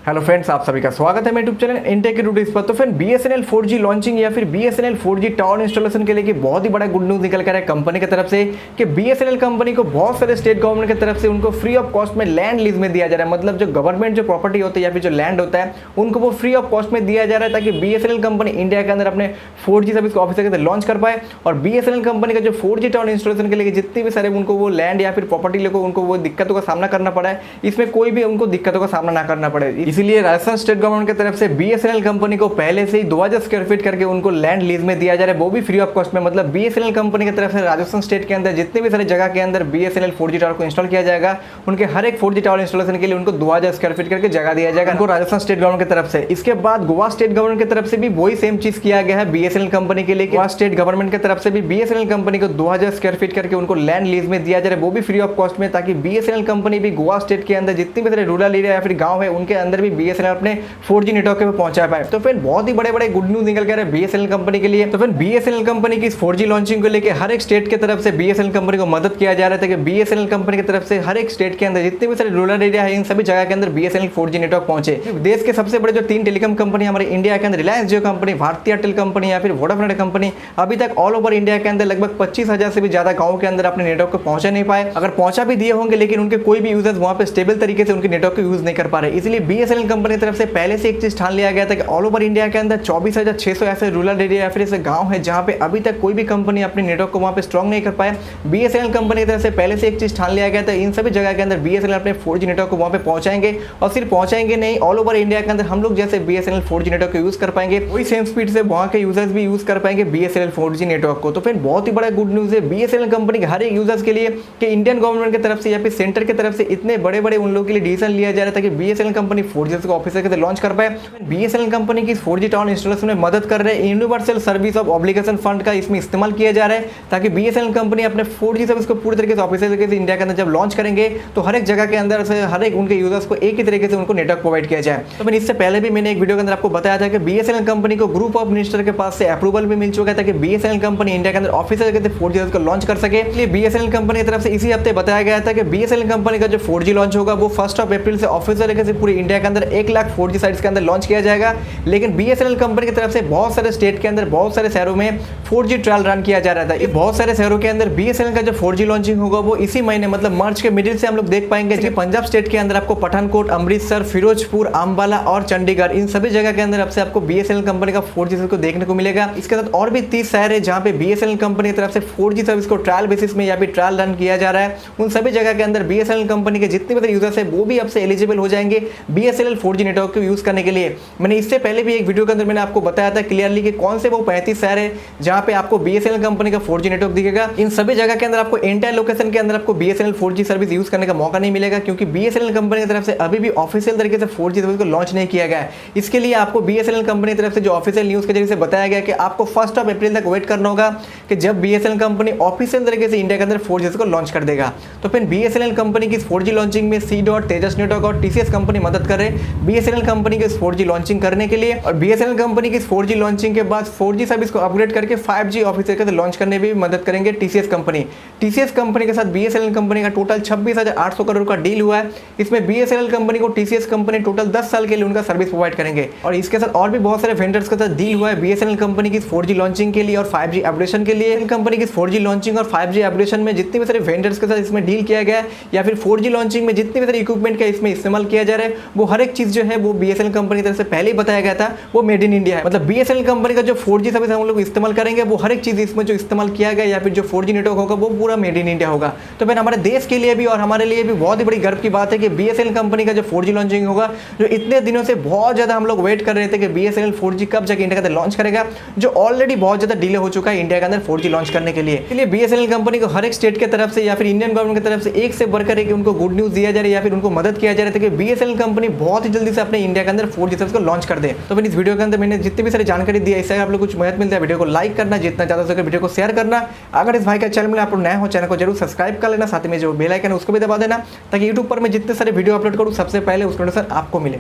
Hello friends, आप सभी का स्वागत है मेरे यूट्यूब चैनल इंटेक टूडेज पर। तो फ्रेंड BSNL 4G लॉन्चिंग या फिर BSNL 4G टावर इंस्टॉलेशन के लिए कि बहुत ही बड़ा गुड न्यूज़ निकल कर है कंपनी की तरफ से कि BSNL कंपनी को बहुत सारे स्टेट गवर्नमेंट की तरफ से उनको फ्री ऑफ कॉस्ट में लैंड लीज में दिया जा रहा है। मतलब जो गवर्नमेंट जो प्रॉपर्टी होती है या फिर जो लैंड होता है उनको वो फ्री ऑफ कॉस्ट में दिया जा रहा है ताकि BSNL कंपनी इंडिया के अंदर अपने 4G सर्विस को ऑफिस के लॉन्च कर पाए। और BSNL कंपनी का जो 4G टावर इंस्टॉलेशन के लिए जितने भी सारे उनको वो लैंड या फिर प्रॉपर्टी लेकर उनको वो दिक्कतों का सामना करना पड़ा है, इसमें कोई भी उनको दिक्कतों का सामना ना करना पड़े। इसीलिए राजस्थान स्टेट गवर्नमेंट की तरफ से BSNL कंपनी को पहले से ही 2000 स्क्वायर फीट करके उनको लैंड लीज में दिया जा रहा है, वो भी फ्री ऑफ कॉस्ट में। मतलब BSNL कंपनी की तरफ से राजस्थान स्टेट के अंदर जितने भी सारे जगह के अंदर BSNL 4G टावर को इंस्टॉल किया जाएगा, उनके हर एक 4G टावर इंस्टॉलेशन के लिए उनको 2000 स्क्वायर फीट करके जगह दिया जाएगा उनको राजस्थान स्टेट गवर्नमेंट की तरफ से। इसके बाद गोवा स्टेट गवर्नमेंट की तरफ से भी वही सेम चीज किया गया है BSNL कंपनी के लिए। गोवा स्टेट गवर्नमेंट की तरफ से भी BSNL कंपनी को 2000 स्क्वायर फीट करके उनको लैंड लीज में दिया जा रहा है, वो भी फ्री ऑफ कॉस्ट में, ताकि BSNL कंपनी भी गोवा स्टेट के अंदर जितने भी सारे रूरल एरिया या फिर गांव है उनके अंदर भी BSNL अपने 4G नेटवर्क पे पहुंचा पाए। तो फिर बहुत ही बड़े बड़े गुड न्यूज निकल कर BSNL कंपनी के लिए। तो फिर BSNL कंपनी की इस 4G लॉन्चिंग को लेकर हर एक स्टेट की तरफ से BSNL कंपनी को मदद किया जा रहा था कि BSNL कंपनी की तरफ से हर एक स्टेट के अंदर जितने भी सारे रूरल एरिया है इन सभी जगह के अंदर BSNL 4G नेटवर्क पहुंचे। देश के सबसे बड़े जो 3 टेलीकॉम कंपनी हमारे इंडिया के अंदर रिलायंस जियो कंपनी, भारती एयरटेल कंपनी या फिर वोडाफोन कंपनी अभी तक ऑल ओवर इंडिया के अंदर लगभग 25,000 से भी ज्यादा गाँव के अंदर अपने नेटवर्क को पहुंचा नहीं पाए। अगर पहुंचा भी दिए होंगे लेकिन उनके कोई भी यूजर्स वहां पे स्टेबल तरीके से उनके नेटवर्क को यूज नहीं कर पा रहे। इसलिए BSNL कंपनी की तरफ से पहले से एक चीज ठान लिया गया था कि ऑल ओवर इंडिया के अंदर 24,600 ऐसे रूरल एरिया या फिर ऐसे गांव है जहां पे अभी तक कोई भी कंपनी अपने नेटवर्क को वहां पे स्ट्रॉन्ग नहीं कर पाए। BSNL कंपनी की तरफ से पहले से एक चीज ठान लिया गया था, इन सभी जगह के अंदर BSNL अपने 4G नेटवर्क को वहां पे पहुंचाएंगे। और सिर्फ पहुंचाएंगे नहीं, ऑल ओवर इंडिया के अंदर हम लोग जैसे BSNL 4G नेटवर्क को यूज कर पाएंगे वही सेम स्पीड से वहां के यूजर्स भी यूज कर पाएंगे BSNL 4G नेटवर्क को। तो फिर बहुत ही बड़ा गुड न्यूज है BSNL कंपनी के हर एक यूजर्स के लिए कि इंडियन गवर्नमेंट की तरफ से या फिर सेंटर की तरफ से इतने बड़े बड़े उन लोगों के लिए डिसीजन लिया जा रहा था कि BSNL कंपनी 4G को ऑफिस के लॉन्च कर पाए। BSNL कंपनी की 4G टावर इंस्टॉलेशन में मदद कर रहे हैं universal service of obligation fund का इसमें इस्तेमाल किया जा रहा है ताकि BSNL कंपनी अपने 4G सर्विस को पूरी तरीके से ऑफिस तरीके से इंडिया के अंदर जब लॉन्च करेंगे तो हर एक जगह के अंदर से हर एक उनके यूजर्स को एक ही तरीके से उनको नेटवर्क प्रोवाइड किया जाए। तो मैंने इससे पहले भी मैंने एक वीडियो के अंदर आपको बताया था कि BSNL कंपनी को ग्रुप ऑफ मिनिस्टर के पास से अप्रूवल भी मिल चुका है ताकि BSNL कंपनी इंडिया के अंदर ऑफिशियल तरीके से 4G सर्विस को लॉन्च कर सके। इसलिए BSNL कंपनी की तरफ से इसी हफ्ते बताया गया था कि BSNL कंपनी का जो 4G लॉन्च होगा वो 1 अप्रैल से ऑफिशियल तरीके से पूरी इंडिया के अंदर 1 लाख 4G साइट्स के अंदर लॉन्च किया जाएगा। लेकिन BSNL कंपनी की तरफ से बहुत सारे स्टेट के अंदर बहुत सारे शहरों में 4G ट्रायल रन किया जा रहा था। ये बहुत सारे शहरों के अंदर BSNL का जो 4G लॉन्चिंग होगा वो इसी महीने मतलब मार्च के मिडिल से हम लोग देख पाएंगे। कि पंजाब स्टेट के अंदर आपको पठानकोट, अमृतसर, फिरोजपुर, अंबाला और चंडीगढ़ इन सभी जगह के अंदर अब से आपको BSNL कंपनी का 4G सर्विस को देखने को मिलेगा। इसके साथ और भी 30 शहर है जहां पे BSNL कंपनी की तरफ से 4G सर्विस को ट्रायल बेसिस में या फिर ट्रायल रन किया जा रहा है। उन सभी जगह के अंदर BSNL कंपनी के जितने भी यूजर्स है वो भी अब से एलिजिबल हो जाएंगे BSNL 4G नेटवर्क को यूज करने के लिए। मैंने इससे पहले भी एक वीडियो के अंदर मैंने आपको बताया था क्लियरली कि कौन से वो 35 शहर है जहां पे आपको BSNL कंपनी का 4G नेटवर्क दिखेगा। इन सभी जगह के अंदर आपको एंटायर लोकेशन के अंदर आपको BSNL 4G सर्विस यूज करने का मौका नहीं मिलेगा क्योंकि BSNL कंपनी की तरफ से अभी भी ऑफिशियल तरीके से 4G सर्विस को लॉन्च नहीं किया गया है। इसके लिए आपको BSNL कंपनी की तरफ से जो ऑफिशियल न्यूज के जरिए से बताया गया कि आपको 1 अप्रैल तक वेट करना होगा कि जब BSNL कंपनी ऑफिशियल तरीके से इंडिया के अंदर 4G को लॉन्च कर देगा। तो फिर BSNL कंपनी की 4G लॉन्चिंग में C-Dot, तेजस नेटवर्क और TCS कंपनी मदद कर रहे BSNL कंपनी के 4G लॉन्चिंग करने के लिए। और BSNL कंपनी की 4G लॉन्चिंग के बाद 4G सर्विस को अपग्रेड करके 5G ऑफिशियल के लॉन्च करने में भी मदद करेंगे TCS कंपनी। TCS कंपनी के साथ BSNL कंपनी का टोटल 26,800 करोड़ का डील हुआ है। इसमें BSNL कंपनी को TCS कंपनी टोटल 10 साल के लिए उनका सर्विस प्रोवाइड करेंगे। और इसके साथ और भी बहुत सारे वेंडर्स के साथ डील हुआ है BSNL कंपनी की 4G लॉन्चिंग के लिए और 5G अपग्रेडेशन के लिए। कंपनी की 4G लॉन्चिंग और 5G अपग्रेडेशन में जितने भी सारे वेंडर्स के साथ इसमें डील किया गया है या फिर 4G लॉन्चिंग में जितने भी सारे इक्विपमेंट का इसमें इस्तेमाल किया जा रहा है वो हर एक चीज जो है वो BSNL कंपनी की तरफ से पहले ही बताया गया था वो मेड इन इंडिया है। मतलब BSNL कंपनी का जो 4G सर्विस हम लोग इस्तेमाल करेंगे वो हर एक चीज इसमें जो इस्तेमाल किया गया या फिर जो 4G नेटवर्क होगा वो पूरा मेड इन इंडिया होगा। तो फिर हमारे देश के लिए भी और हमारे लिए भी बहुत ही बड़ी गर्व की बात है कि BSNL कंपनी का जो 4G लॉन्चिंग होगा, जो इतने दिनों से बहुत ज्यादा हम लोग वेट कर रहे थे कि BSNL 4G कब जाके इंडिया के अंदर लॉन्च करेगा, जो ऑलरेडी बहुत ज्यादा डिले हो चुका है इंडिया के अंदर 4G लॉन्च करने के लिए। इसलिए BSNL कंपनी को हर एक स्टेट की तरफ से या फिर इंडियन गवर्नमेंट की तरफ से एक से बढ़कर एक उनको गुड न्यूज दिया जा रहा है या फिर उनको मदद किया जा रहा है कि BSNL कंपनी बहुत ही जल्दी से अपने इंडिया के अंदर 4G सर्विस को लॉन्च कर दे। तो मैंने इस वीडियो के अंदर मैंने जितनी भी सारी जानकारी दी है, इससे आप लोग कुछ मदद मिलता है वीडियो को लाइक करना, जितना ज्यादा से वीडियो को शेयर करना। अगर इस भाई का चैनल में आप लोग नए हो चैनल को जरूर सब्सक्राइब कर लेना, साथ में जो बेल आइकन है उसको भी दबा देना ताकि यूट्यूब पर मैं जितने सारे वीडियो अपलोड करूँ सबसे पहले उसका नोटिफिकेशन आपको मिले।